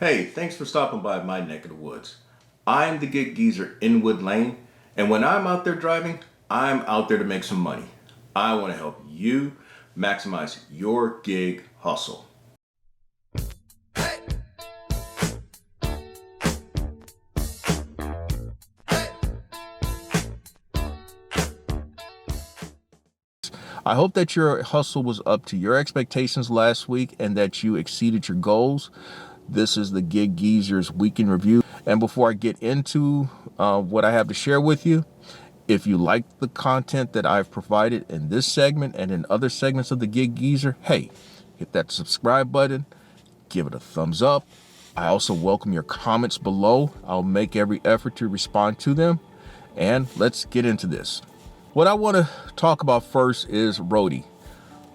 Hey, thanks for stopping by my neck of the woods. I'm the gig geezer in Wood Lane, and when I'm out there driving, I'm out there to make some money. I want to help you maximize your gig hustle. I hope that your hustle was up to your expectations last week and that you exceeded your goals. This is the Gig Geezer's Week in Review. And before I get into what I have to share with you, if you like the content that I've provided in this segment and in other segments of the Gig Geezer, hey, hit that subscribe button, give it a thumbs up. I also welcome your comments below. I'll make every effort to respond to them. And let's get into this. What I want to talk about first is Roadie.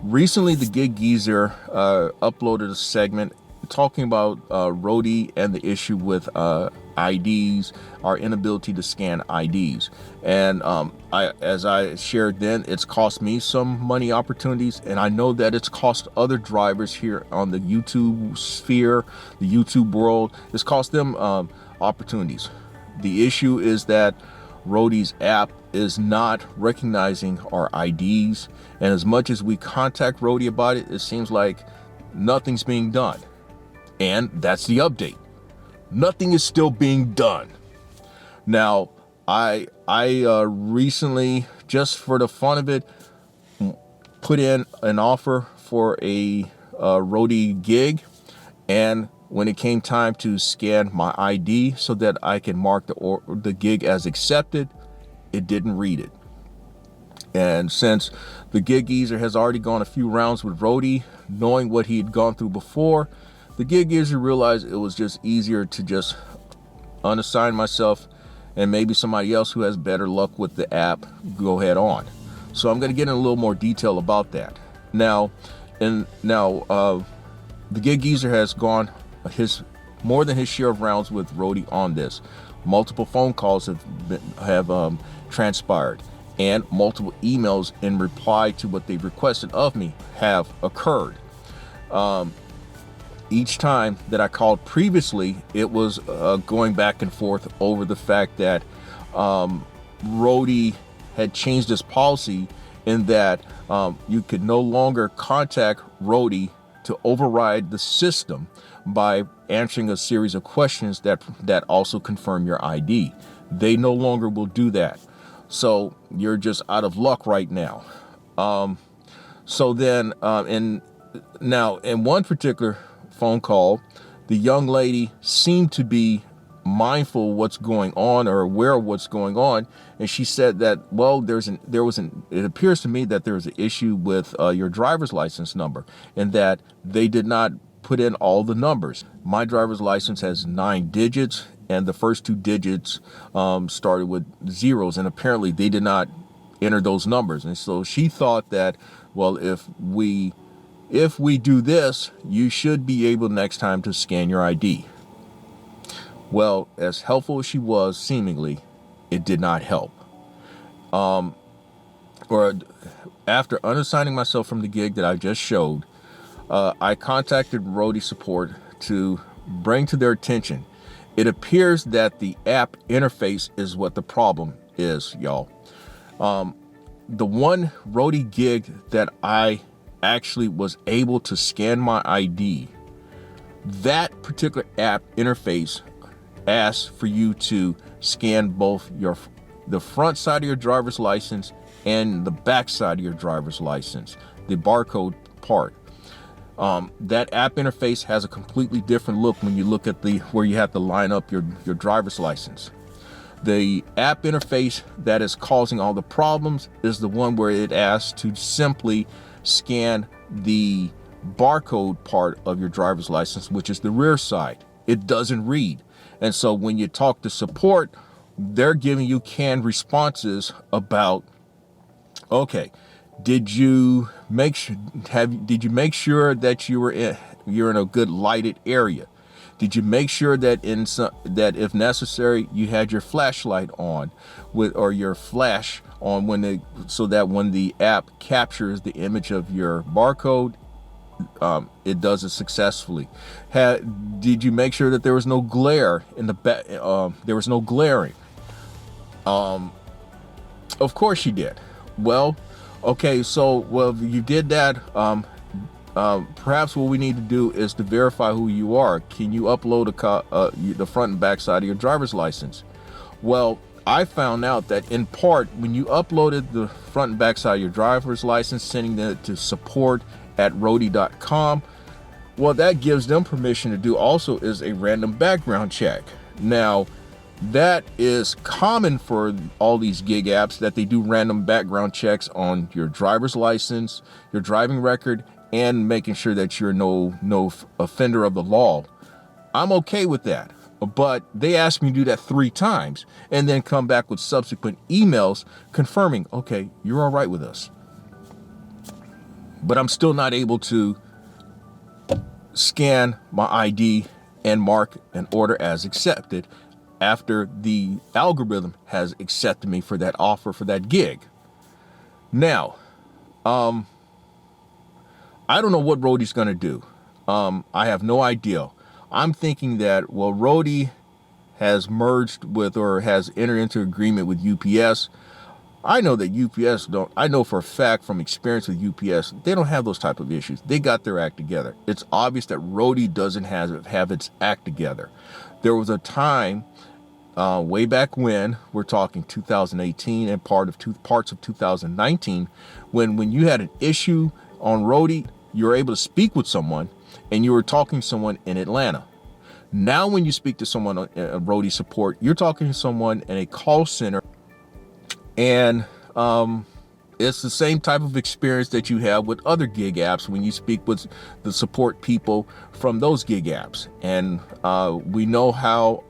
Recently, the Gig Geezer uploaded a segment talking about Roadie and the issue with IDs, our inability to scan IDs. And as I shared then, it's cost me some money opportunities, and I know that it's cost other drivers here on the YouTube sphere, the YouTube world. It's cost them opportunities. The issue is that Roadie's app is not recognizing our IDs, and as much as we contact Roadie about it, it seems like nothing's being done. And that's the update. Nothing is still being done. Now, I recently, just for the fun of it, put in an offer for a Roadie gig, and when it came time to scan my ID so that I can mark the gig as accepted, it didn't read it. And since the Gig Geezer has already gone a few rounds with Roadie, knowing what he had gone through before, the Gig Geezer realized it was just easier to just unassign myself and maybe somebody else who has better luck with the app go head on. So I'm going to get in a little more detail about that. Now, the Gig Geezer has gone more than his share of rounds with Roadie on this. Multiple phone calls have transpired, and multiple emails in reply to what they requested of me have occurred. Each time that I called previously, it was going back and forth over the fact that Roadie had changed his policy in that you could no longer contact Roadie to override the system by answering a series of questions that also confirm your ID. They no longer will do that. So you're just out of luck right now. So then, in one particular phone call, the young lady seemed to be mindful of what's going on or aware of what's going on, and she said that, well, it appears to me that there was an issue with your driver's license number, and that they did not put in all the numbers. My driver's license has 9 digits, and the first 2 digits started with zeros, and apparently they did not enter those numbers. And so she thought that, well, if we do this, you should be able next time to scan your ID. Well, as helpful as she was, seemingly, it did not help. Or after unassigning myself from the gig that I just showed, I contacted Roadie support to bring to their attention. It appears that the app interface is what the problem is, y'all. The one Roadie gig that I actually was able to scan my ID, that particular app interface asks for you to scan both the front side of your driver's license and the back side of your driver's license, the barcode part. That app interface has a completely different look when you look at where you have to line up your driver's license. The app interface that is causing all the problems is the one where it asks to simply scan the barcode part of your driver's license, which is the rear side. It doesn't read. And so when you talk to support, they're giving you canned responses about, okay, did you make sure that you're in a good lighted area? Did you make sure that that if necessary you had your flashlight on or your flash on so that when the app captures the image of your barcode, it does it successfully. Did you make sure that there was no glare in the back? There was no glaring. Of course you did. Well, okay, so if you did that, perhaps what we need to do is to verify who you are. Can you upload the front and back side of your driver's license? Well, I found out that in part, when you uploaded the front and back side of your driver's license, sending it to support@roadie.com, well, that gives them permission to do also is a random background check. Now, that is common for all these gig apps, that they do random background checks on your driver's license, your driving record, and making sure that you're no offender of the law. I'm okay with that. But they asked me to do that 3 times and then come back with subsequent emails confirming, okay, you're all right with us. But I'm still not able to scan my ID and mark an order as accepted after the algorithm has accepted me for that offer, for that gig. Now, I don't know what Roadie's going to do. I have no idea. I'm thinking that, well, Roadie has merged with or has entered into agreement with UPS. I know that UPS I know for a fact from experience with UPS, they don't have those type of issues. They got their act together. It's obvious that Roadie doesn't have its act together. There was a time way back when, we're talking 2018 and parts of 2019, when you had an issue on Roadie, you were able to speak with someone and you were talking to someone in Atlanta. Now, when you speak to someone on Roadie support, you're talking to someone in a call center, and it's the same type of experience that you have with other gig apps when you speak with the support people from those gig apps. And we know how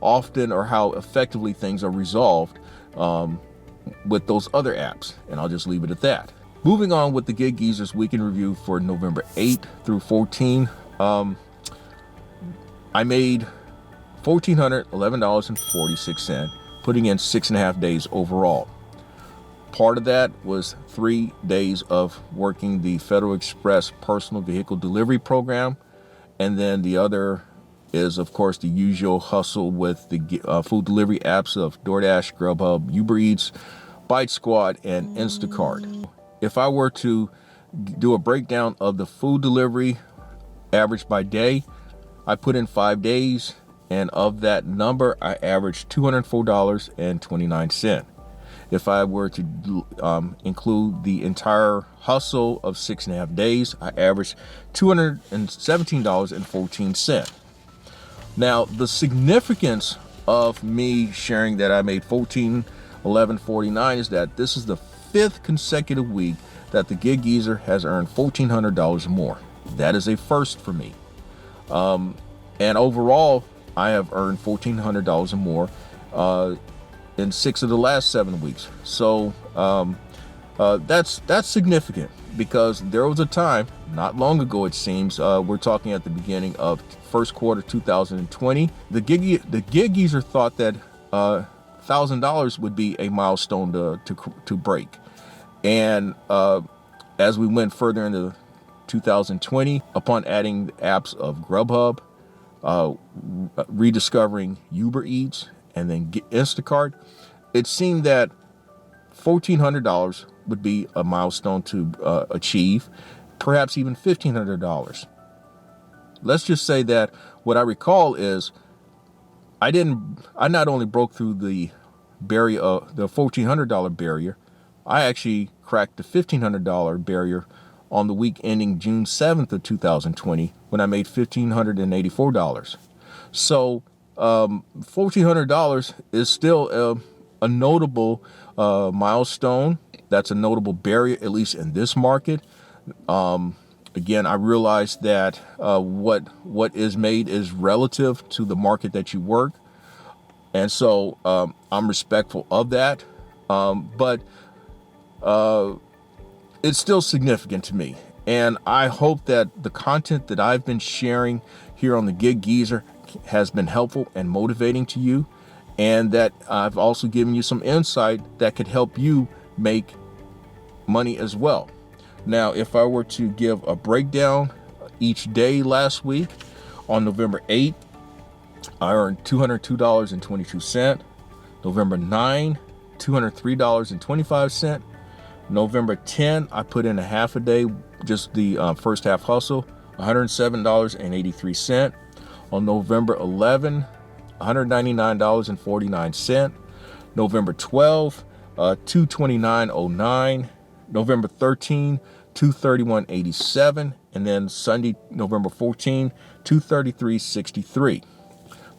often or how effectively things are resolved with those other apps. And I'll just leave it at that. Moving on with the Gig Geezers Weekend Review for November 8th through 14. I made $1,411.46, putting in 6.5 days overall. Part of that was 3 days of working the Federal Express Personal Vehicle Delivery Program. And then the other is, of course, the usual hustle with the food delivery apps of DoorDash, GrubHub, UberEats, BiteSquad, and Instacart. If I were to do a breakdown of the food delivery average by day, I put in 5 days, and of that number, I averaged $204.29. If I were to include the entire hustle of 6.5 days, I averaged $217.14. Now, the significance of me sharing that I made $1,411.49 is that this is the 5th consecutive week that the Gig Geezer has earned $1,400 or more. That is a first for me. And overall, I have earned $1,400 or more in 6 of the last 7 weeks. So that's significant, because there was a time not long ago, it seems, we're talking at the beginning of first quarter 2020, the Gig Geezer thought that $1,000 would be a milestone to break. And as we went further into 2020, upon adding the apps of GrubHub, rediscovering UberEats, and then Instacart, it seemed that $1,400 would be a milestone to achieve, perhaps even $1,500. Let's just say that what I recall is I not only broke through the barrier, the $1,400 barrier, I actually cracked the $1,500 barrier on the week ending June 7th of 2020, when I made $1,584. So $1,400 is still a notable milestone. That's a notable barrier, at least in this market. Again, I realize that what is made is relative to the market that you work. And so I'm respectful of that. But it's still significant to me. And I hope that the content that I've been sharing here on the Gig Geezer has been helpful and motivating to you, and that I've also given you some insight that could help you make money as well. Now, if I were to give a breakdown each day last week, on November 8th, I earned $202.22. November 9, $203.25. November 10, I put in a half a day, just the first half hustle, $107.83. On November 11, $199.49. November 12, $229.09. November 13, $231.87. And then Sunday, November 14, $233.63.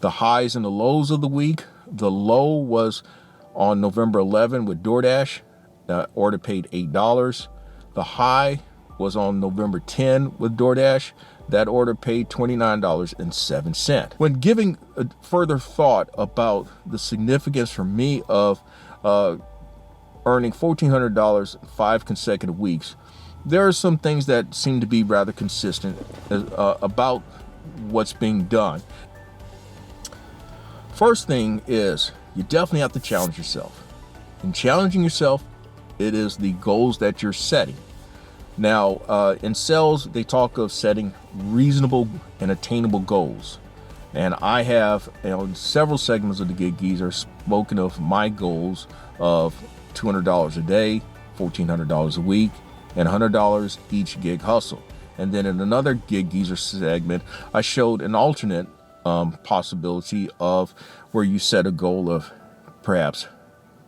The highs and the lows of the week. The low was on November 11 with DoorDash. Order paid $8. The high was on November 10 with DoorDash. That order paid $29.07. When giving a further thought about the significance for me of earning $1,400 5 consecutive weeks, there are some things that seem to be rather consistent about what's being done. First thing is, you definitely have to challenge yourself. In challenging yourself, it is the goals that you're setting. Now, in sales, they talk of setting reasonable and attainable goals. And I have, in several segments of the Gig Geezer, spoken of my goals of $200 a day, $1,400 a week, and $100 each gig hustle. And then in another Gig Geezer segment, I showed an alternate possibility of where you set a goal of perhaps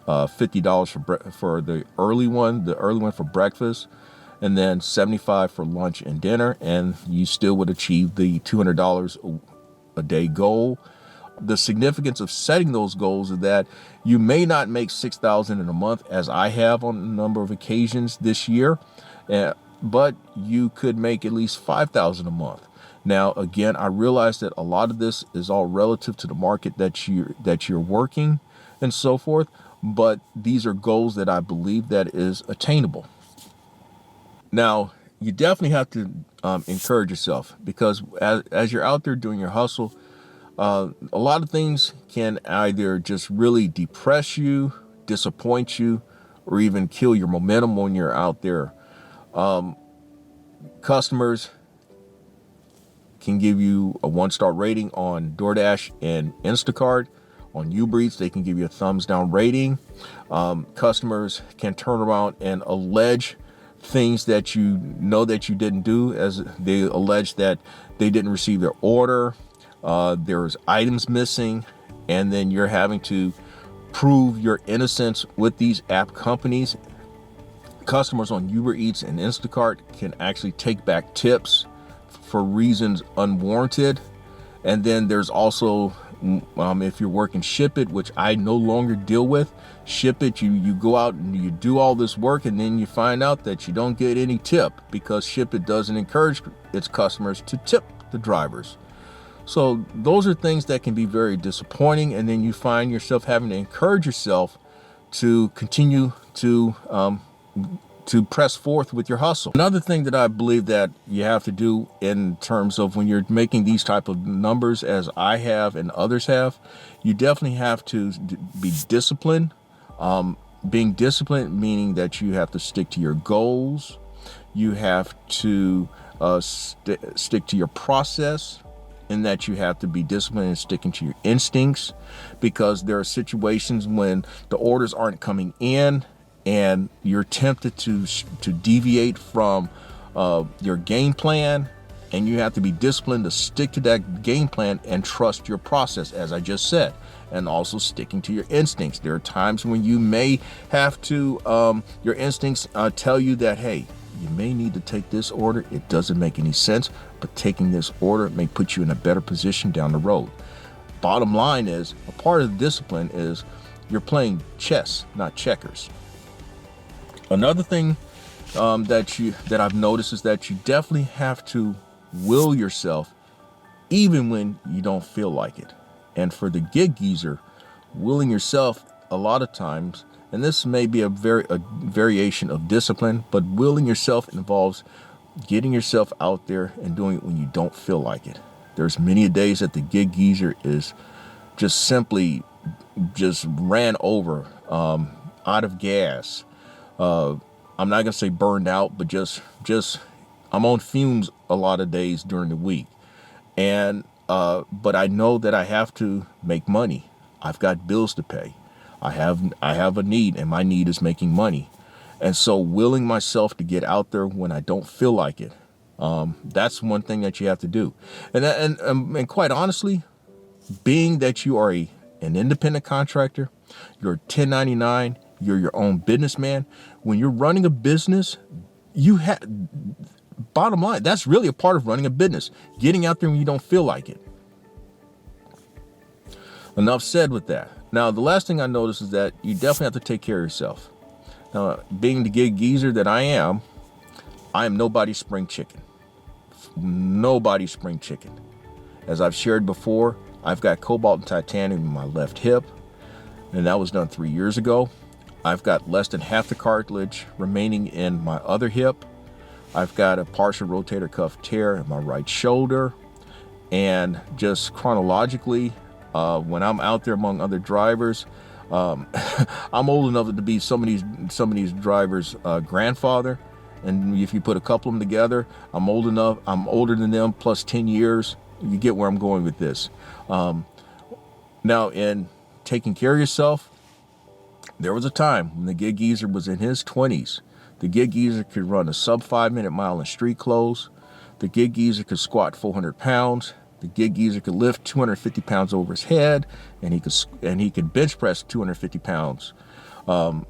$50 for the early one for breakfast, and then $75 for lunch and dinner, and you still would achieve the $200 a day goal. The significance of setting those goals is that you may not make $6,000 in a month, as I have on a number of occasions this year, but you could make at least $5,000 a month. Now, again, I realize that a lot of this is all relative to the market that you're working and so forth, but these are goals that I believe that is attainable. Now, you definitely have to encourage yourself, because as you're out there doing your hustle, a lot of things can either just really depress you, disappoint you, or even kill your momentum when you're out there. Customers can give you a 1-star rating on DoorDash and Instacart. On UberEats, they can give you a thumbs down rating. Customers can turn around and allege things that you know that you didn't do, as they allege that they didn't receive their order, there's items missing, and then you're having to prove your innocence with these app companies. Customers on UberEats and Instacart can actually take back tips for reasons unwarranted. And then there's also, if you're working Ship It, which I no longer deal with. Ship It, you go out and you do all this work, and then you find out that you don't get any tip, because Ship It doesn't encourage its customers to tip the drivers. So those are things that can be very disappointing, and then you find yourself having to encourage yourself to continue to press forth with your hustle. Another thing that I believe that you have to do in terms of when you're making these type of numbers, as I have and others have, you definitely have to be disciplined. Being disciplined meaning that you have to stick to your goals. You have to stick to your process, in that you have to be disciplined and sticking to your instincts, because there are situations when the orders aren't coming in and you're tempted to deviate from your game plan, and you have to be disciplined to stick to that game plan and trust your process, as I just said, and also sticking to your instincts. There are times when you may have to, your instincts tell you that, hey, you may need to take this order. It doesn't make any sense, but taking this order may put you in a better position down the road. Bottom line is, a part of the discipline is you're playing chess, not checkers. Another thing that I've noticed is that you definitely have to will yourself, even when you don't feel like it. And for the Gig Geezer, willing yourself a lot of times, and this may be a variation of discipline, but willing yourself involves getting yourself out there and doing it when you don't feel like it. There's many days that the Gig Geezer is just simply ran over, out of gas, I'm not gonna say burned out, but just I'm on fumes a lot of days during the week. And but I know that I have to make money. I've got bills to pay. I have a need, and my need is making money. And so willing myself to get out there when I don't feel like it, that's one thing that you have to do. And quite honestly, being that you are an independent contractor, you're 1099, you're your own businessman. When you're running a business, you have, bottom line, that's really a part of running a business, getting out there when you don't feel like it. Enough said with that. Now, the last thing I noticed is that you definitely have to take care of yourself. Now, being the gig geezer that I am nobody's spring chicken. Nobody's spring chicken. As I've shared before, I've got cobalt and titanium in my left hip, and that was done 3 years ago. I've got less than half the cartilage remaining in my other hip. I've got a partial rotator cuff tear in my right shoulder. And just chronologically, when I'm out there among other drivers, I'm old enough to be some of these drivers' grandfather. And if you put a couple of them together, I'm older than them plus 10 years. You get where I'm going with this. Now, in taking care of yourself, there was a time when the gig geezer was in his 20s. The gig geezer could run a sub 5-minute mile in street clothes. The gig geezer could squat 400 pounds. The gig geezer could lift 250 pounds over his head, and he could bench press 250 pounds. And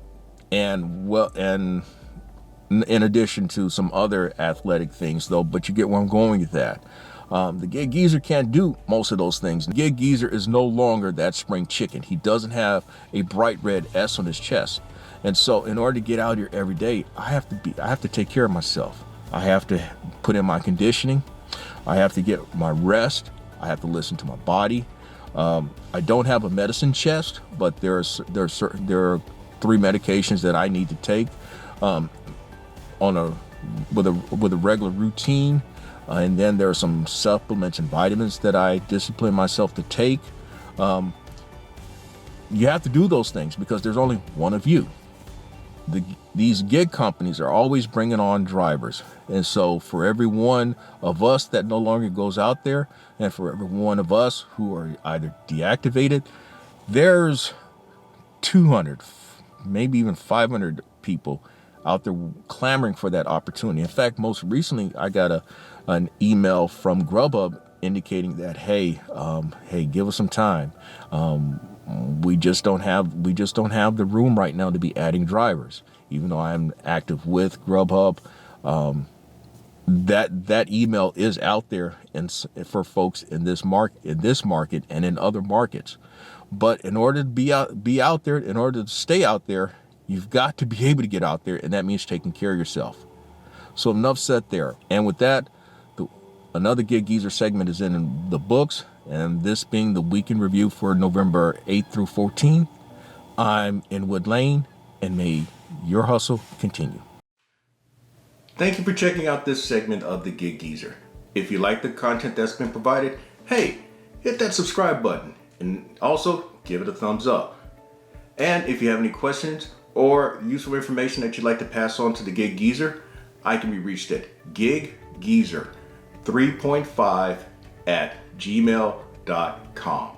in addition to some other athletic things, though, but you get where I'm going with that. The gig geezer can't do most of those things. The gig geezer is no longer that spring chicken. He doesn't have a bright red S on his chest. And so in order to get out here every day, I have to take care of myself. I have to put in my conditioning. I have to get my rest. I have to listen to my body. I don't have a medicine chest, but there are 3 medications that I need to take with a regular routine. And then there are some supplements and vitamins that I discipline myself to take. You have to do those things because there's only one of you. These gig companies are always bringing on drivers. And so for every one of us that no longer goes out there, and for every one of us who are either deactivated, there's 200, maybe even 500 people out there clamoring for that opportunity. In fact, most recently, I got an email from GrubHub indicating that, hey, give us some time. We just don't have the room right now to be adding drivers. Even though I'm active with GrubHub, that email is out there for folks in this market and in other markets. But in order to be out there, in order to stay out there, you've got to be able to get out there, and that means taking care of yourself. So enough said there. And with that, another Gig Geezer segment is in the books, and this being the weekend review for November 8th through 14th. I'm in Wood Lane, and may your hustle continue. Thank you for checking out this segment of the Gig Geezer. If you like the content that's been provided, hey, hit that subscribe button and also give it a thumbs up. And if you have any questions or useful information that you'd like to pass on to the Gig Geezer, I can be reached at giggeezer3.5 @gmail.com.